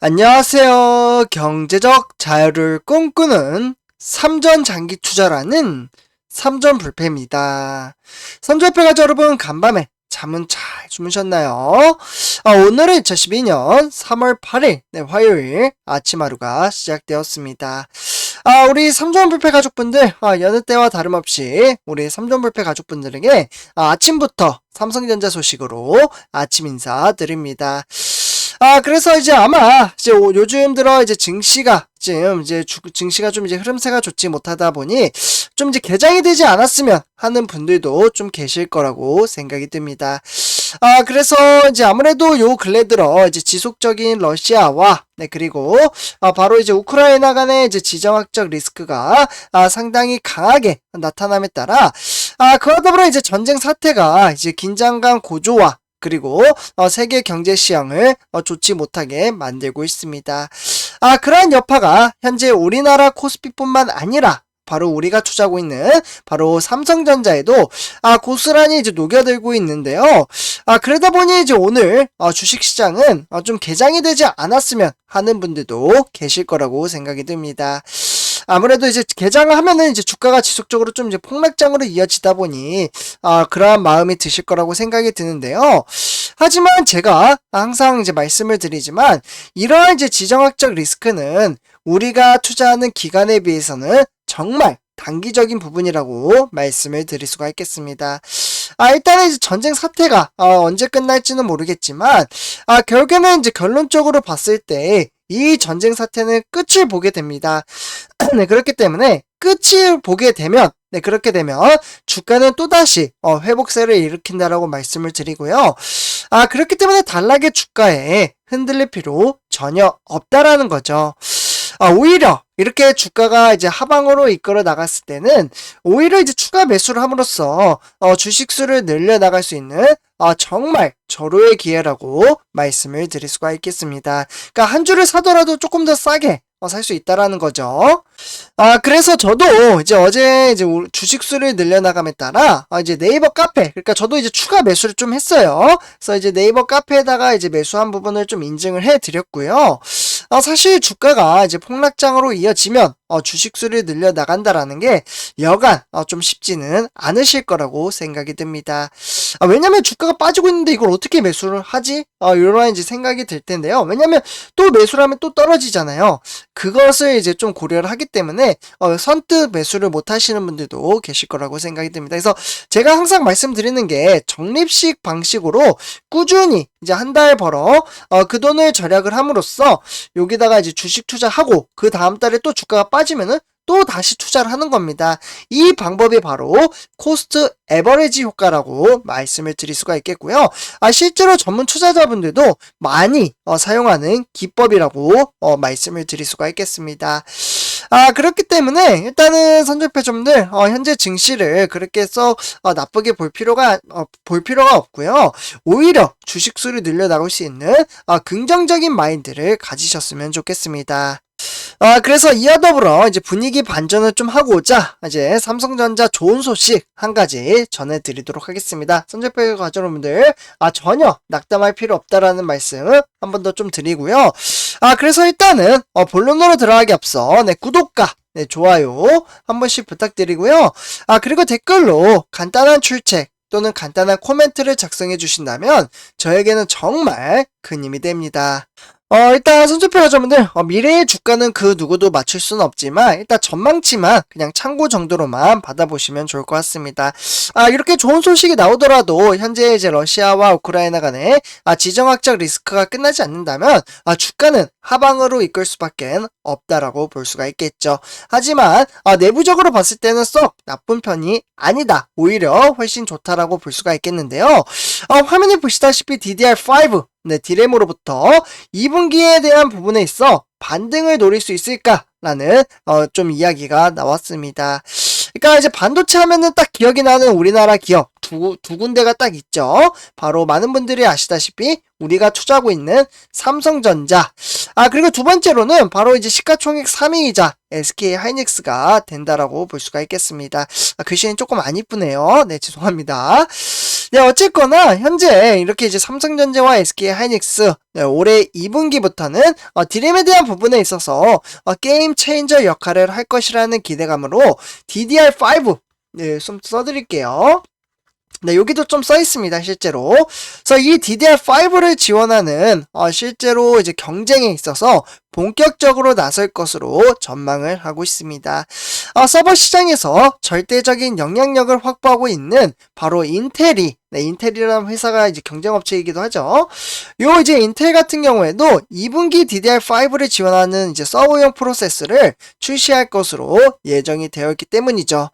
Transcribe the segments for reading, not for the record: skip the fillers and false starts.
안녕하세요. 경제적 자유를 꿈꾸는 삼전 장기 투자라는 삼전불패입니다. 삼전불패가 여러분 간밤에 잠은 잘 주무셨나요? 오늘은 2012년 3월 8일 화요일 아침 하루가 시작되었습니다. 우리 삼전불패 가족분들 여느 때와 다름없이 우리 삼전불패 가족분들에게 아침부터 삼성전자 소식으로 아침 인사 드립니다. 그래서 이제 아마 이제 요즘 들어 이제 증시가 좀 이제 흐름세가 좋지 못하다 보니 좀 이제 개장이 되지 않았으면 하는 분들도 좀 계실 거라고 생각이 듭니다. 그래서 이제 아무래도 요 근래 들어 이제 지속적인 러시아와 그리고 바로 이제 우크라이나 간의 이제 지정학적 리스크가 상당히 강하게 나타남에 따라 그와 더불어 이제 전쟁 사태가 이제 긴장감 고조와 그리고 세계 경제 시황을 좋지 못하게 만들고 있습니다. 그러한 여파가 현재 우리나라 코스피뿐만 아니라 바로 우리가 투자하고 있는 바로 삼성전자에도 고스란히 이제 녹여들고 있는데요. 그러다 보니 이제 오늘 주식시장은 좀 개장이 되지 않았으면 하는 분들도 계실 거라고 생각이 듭니다. 아무래도 이제 개장을 하면은 이제 주가가 지속적으로 좀 이제 폭락장으로 이어지다 보니 그러한 마음이 드실 거라고 생각이 드는데요. 하지만 제가 항상 이제 말씀을 드리지만 이러한 이제 지정학적 리스크는 우리가 투자하는 기간에 비해서는 정말 단기적인 부분이라고 말씀을 드릴 수가 있겠습니다. 일단은 이제 전쟁 사태가 언제 끝날지는 모르겠지만 결국에는 이제 결론적으로 봤을 때 이 전쟁 사태는 끝을 보게 됩니다. 네, 그렇기 때문에 끝을 보게 되면 그렇게 되면 주가는 또다시 회복세를 일으킨다라고 말씀을 드리고요. 그렇기 때문에 단락의 주가에 흔들릴 필요 전혀 없다라는 거죠. 오히려 이렇게 주가가 이제 하방으로 이끌어 나갔을 때는 오히려 이제 추가 매수를 함으로써 주식 수를 늘려 나갈 수 있는 정말 절호의 기회라고 말씀을 드릴 수가 있겠습니다. 그러니까 한 주를 사더라도 조금 더 싸게 살 수 있다라는 거죠. 그래서 저도 이제 어제 이제 주식 수를 늘려나감에 따라 이제 네이버 카페, 그러니까 저도 이제 추가 매수를 좀 했어요. 그래서 이제 네이버 카페에다가 이제 매수한 부분을 좀 인증을 해 드렸고요. 사실 주가가 이제 폭락장으로 이어지면 주식 수를 늘려나간다라는 게 여간 좀 쉽지는 않으실 거라고 생각이 듭니다. 왜냐면 주가가 빠지고 있는데 이걸 어떻게 매수를 하지? 이런 이제 생각이 들 텐데요. 왜냐면 또 매수를 하면 또 떨어지잖아요. 그것을 이제 좀 고려를 하기 때문에 선뜻 매수를 못 하시는 분들도 계실 거라고 생각이 듭니다. 그래서 제가 항상 말씀드리는 게 적립식 방식으로 꾸준히 이제 한 달 벌어 그 돈을 절약을 함으로써 여기다가 이제 주식 투자하고 그 다음 달에 또 주가가 빠지면은 또 다시 투자를 하는 겁니다. 이 방법이 바로 코스트 에버리지 효과라고 말씀을 드릴 수가 있겠고요. 실제로 전문 투자자분들도 많이 사용하는 기법이라고 말씀을 드릴 수가 있겠습니다. 그렇기 때문에 일단은 선전패점들 현재 증시를 그렇게 써 나쁘게 볼 필요가 없고요. 오히려 주식수를 늘려나갈 수 있는 긍정적인 마인드를 가지셨으면 좋겠습니다. 그래서 이와 더불어 이제 분위기 반전을 좀 하고자 이제 삼성전자 좋은 소식 한 가지 전해드리도록 하겠습니다. 선제패 가족분들 전혀 낙담할 필요 없다라는 말씀 한 번 더 좀 드리고요. 그래서 일단은 본론으로 들어가기 앞서 구독과 좋아요 한 번씩 부탁드리고요. 그리고 댓글로 간단한 출첵 또는 간단한 코멘트를 작성해 주신다면 저에게는 정말 큰 힘이 됩니다. 일단 선수표 여러분들 미래의 주가는 그 누구도 맞출 수는 없지만 일단 전망치만 그냥 참고 정도로만 받아보시면 좋을 것 같습니다. 이렇게 좋은 소식이 나오더라도 현재 이제 러시아와 우크라이나 간의 지정학적 리스크가 끝나지 않는다면 주가는 하방으로 이끌 수밖에 없다라고 볼 수가 있겠죠. 하지만 내부적으로 봤을 때는 썩 나쁜 편이 아니다. 오히려 훨씬 좋다라고 볼 수가 있겠는데요. 화면에 보시다시피 DDR5 디램으로부터 2분기에 대한 부분에 있어 반등을 노릴 수 있을까라는 좀 이야기가 나왔습니다. 그러니까 이제 반도체 하면은 딱 기억이 나는 우리나라 기업 두 군데가 딱 있죠. 바로 많은 분들이 아시다시피 우리가 투자하고 있는 삼성전자. 그리고 두 번째로는 바로 이제 시가총액 3위이자 SK 하이닉스가 된다라고 볼 수가 있겠습니다. 글씨는 조금 안 이쁘네요. 네, 죄송합니다. 네, 어쨌거나 현재 이렇게 이제 삼성전자와 SK 하이닉스 올해 2분기부터는 디램에 대한 부분에 있어서 게임 체인저 역할을 할 것이라는 기대감으로 DDR5 네, 좀 써드릴게요. 네, 여기도 좀 써 있습니다, 실제로. 그래서 이 DDR5를 지원하는, 실제로 이제 경쟁에 있어서 본격적으로 나설 것으로 전망을 하고 있습니다. 서버 시장에서 절대적인 영향력을 확보하고 있는 바로 인텔이, 네, 인텔이라는 회사가 이제 경쟁업체이기도 하죠. 요 이제 인텔 같은 경우에도 2분기 DDR5를 지원하는 이제 서버용 프로세스를 출시할 것으로 예정이 되어 있기 때문이죠.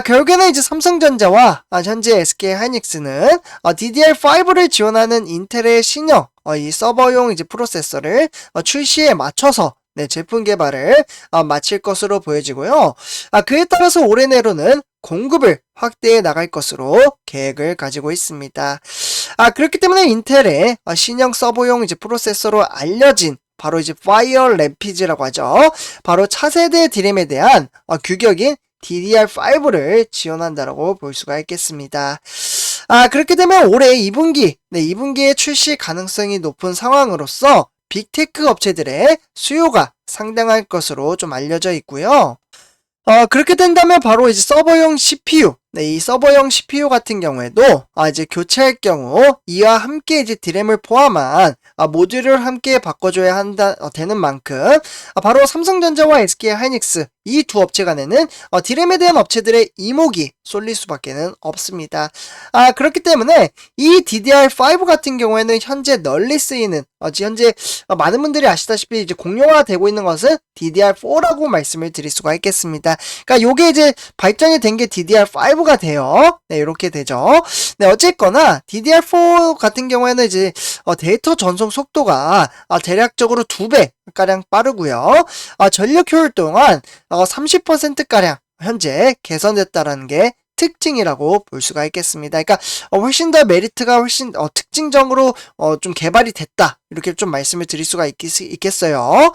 결국에는 이제 삼성전자와 현재 SK하이닉스는 DDR5를 지원하는 인텔의 신형 이 서버용 이제 프로세서를 출시에 맞춰서 네, 제품 개발을 마칠 것으로 보여지고요. 그에 따라서 올해 내로는 공급을 확대해 나갈 것으로 계획을 가지고 있습니다. 그렇기 때문에 인텔의 신형 서버용 이제 프로세서로 알려진 바로 이제 파이어 램피즈라고 하죠. 바로 차세대 디램에 대한 규격인 DDR5를 지원한다라고 볼 수가 있겠습니다. 그렇게 되면 올해 2분기, 네, 2분기에 출시 가능성이 높은 상황으로서 빅테크 업체들의 수요가 상당할 것으로 좀 알려져 있고요. 그렇게 된다면 바로 이제 서버용 CPU, 네, 이 서버용 CPU 같은 경우에도 이제 교체할 경우 이와 함께 이제 디램을 포함한 모듈을 함께 바꿔줘야 되는 만큼 바로 삼성전자와 SK하이닉스 이 두 업체 간에는 디램에 대한 업체들의 이목이 쏠릴 수밖에는 없습니다. 그렇기 때문에 이 DDR5 같은 경우에는 현재 널리 쓰이는 현재 많은 분들이 아시다시피 이제 공용화되고 있는 것은 DDR4라고 말씀을 드릴 수가 있겠습니다. 그러니까 요게 이제 발전이 된 게 DDR5가 돼요. 네, 이렇게 되죠. 네, 어쨌거나 DDR4 같은 경우에는 이제 데이터 전송 속도가 대략적으로 2배 가량 빠르고요. 전력 효율 또한 30%가량 현재 개선됐다라는 게 특징이라고 볼 수가 있겠습니다. 그러니까 훨씬 더 메리트가 훨씬 특징적으로 좀 개발이 됐다 이렇게 좀 말씀을 드릴 수가 있겠어요.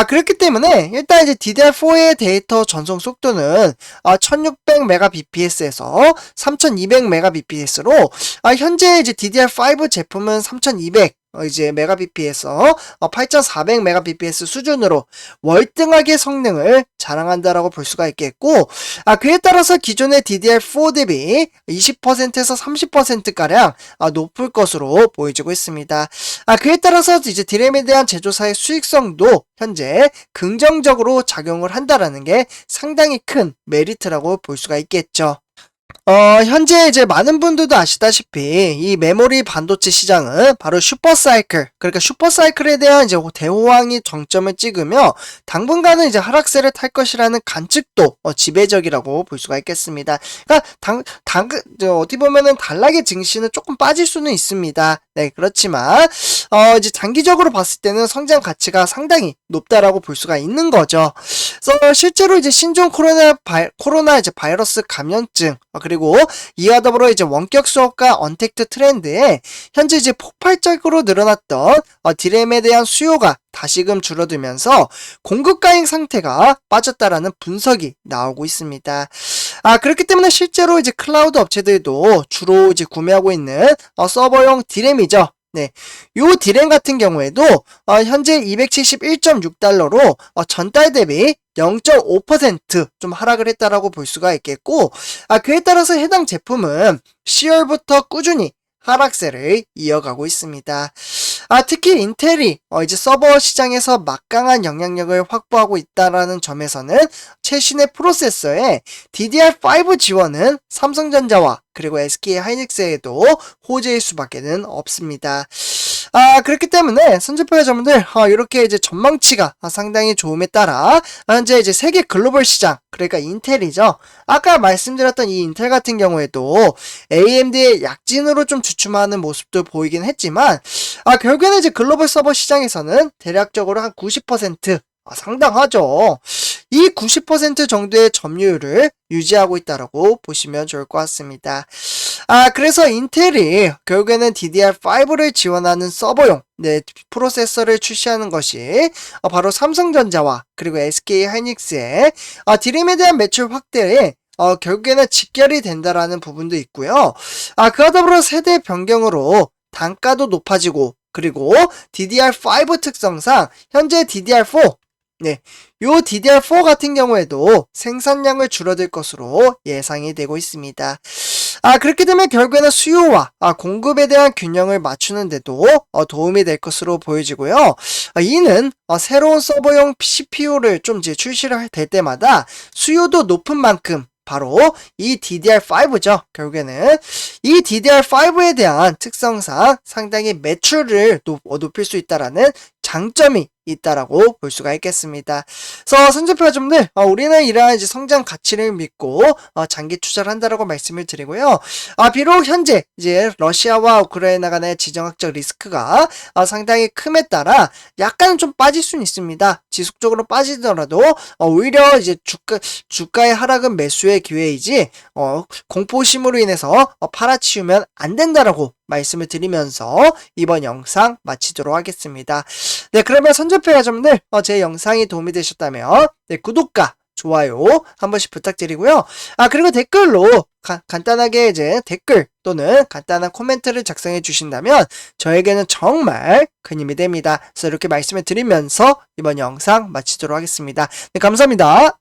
그렇기 때문에 일단 이제 DDR4의 데이터 전송 속도는 1600Mbps에서 3200Mbps로 현재 이제 DDR5 제품은 3200 이제 메가bp에서 8400Mbps 수준으로 월등하게 성능을 자랑한다라고 볼 수가 있겠고, 그에 따라서 기존의 DDR4 대비 20%에서 30%가량 높을 것으로 보여지고 있습니다. 그에 따라서 이제 디램에 대한 제조사의 수익성도 현재 긍정적으로 작용을 한다라는 게 상당히 큰 메리트라고 볼 수가 있겠죠. 현재 이제 많은 분들도 아시다시피 이 메모리 반도체 시장은 바로 슈퍼사이클, 그러니까 슈퍼사이클에 대한 이제 대호황이 정점을 찍으며 당분간은 이제 하락세를 탈 것이라는 관측도 지배적이라고 볼 수가 있겠습니다. 그러니까 어떻게 보면은 단락의 증시는 조금 빠질 수는 있습니다. 네, 그렇지만 이제 장기적으로 봤을 때는 성장 가치가 상당히 높다라고 볼 수가 있는 거죠. 그래서 실제로 이제 신종 코로나 이제 바이러스 감염증 그리고 이와 더불어 이제 원격 수업과 언택트 트렌드에 현재 이제 폭발적으로 늘어났던 디램에 대한 수요가 다시금 줄어들면서 공급 과잉 상태가 빠졌다라는 분석이 나오고 있습니다. 그렇기 때문에 실제로 이제 클라우드 업체들도 주로 이제 구매하고 있는 서버용 디램이죠. 네, 요 디램 같은 경우에도 현재 271.6달러로 전달 대비 0.5% 하락을 했다라고 볼 수가 있겠고, 그에 따라서 해당 제품은 10월부터 꾸준히 하락세를 이어가고 있습니다. 특히 인텔이 이제 서버 시장에서 막강한 영향력을 확보하고 있다라는 점에서는 최신의 프로세서에 DDR5 지원은 삼성전자와 그리고 SK하이닉스에도 호재일 수밖에는 없습니다. 그렇기 때문에 선제표 여러분들 이렇게 이제 전망치가 상당히 좋음에 따라 현재 이제 세계 글로벌 시장, 그러니까 인텔이죠. 아까 말씀드렸던 이 인텔 같은 경우에도 AMD의 약진으로 좀 주춤하는 모습도 보이긴 했지만 결국에는 이제 글로벌 서버 시장에서는 대략적으로 한 90% 상당하죠. 이 90% 정도의 점유율을 유지하고 있다라고 보시면 좋을 것 같습니다. 그래서 인텔이 결국에는 DDR5를 지원하는 서버용 프로세서를 출시하는 것이 바로 삼성전자와 그리고 SK하이닉스의 디램에 대한 매출 확대에 결국에는 직결이 된다라는 부분도 있고요. 그와 더불어 세대 변경으로 단가도 높아지고, 그리고 DDR5 특성상 현재 DDR4, 네, 요 DDR4 같은 경우에도 생산량을 줄어들 것으로 예상이 되고 있습니다. 그렇게 되면 결국에는 수요와 공급에 대한 균형을 맞추는데도 도움이 될 것으로 보여지고요. 이는 새로운 서버용 CPU를 좀 이제 출시를 될 때마다 수요도 높은 만큼 바로 이 DDR5죠. 결국에는 이 DDR5에 대한 특성상 상당히 매출을 높일 수 있다라는 장점이 있다라고 볼 수가 있겠습니다. 그래서 선제표점들 우리는 이러한 이제 성장 가치를 믿고 장기 투자를 한다라고 말씀을 드리고요. 비록 현재 이제 러시아와 우크라이나 간의 지정학적 리스크가 상당히 큼에 따라 약간은 좀 빠질 수는 있습니다. 지속적으로 빠지더라도 오히려 이제 주가의 하락은 매수의 기회이지 공포심으로 인해서 팔아치우면 안 된다라고 말씀을 드리면서 이번 영상 마치도록 하겠습니다. 네, 그러면 선제표 여러분들 제 영상이 도움이 되셨다면 구독과 좋아요 한 번씩 부탁드리고요. 그리고 댓글로 간단하게 이제 댓글 또는 간단한 코멘트를 작성해 주신다면 저에게는 정말 큰 힘이 됩니다. 그래서 이렇게 말씀을 드리면서 이번 영상 마치도록 하겠습니다. 네, 감사합니다.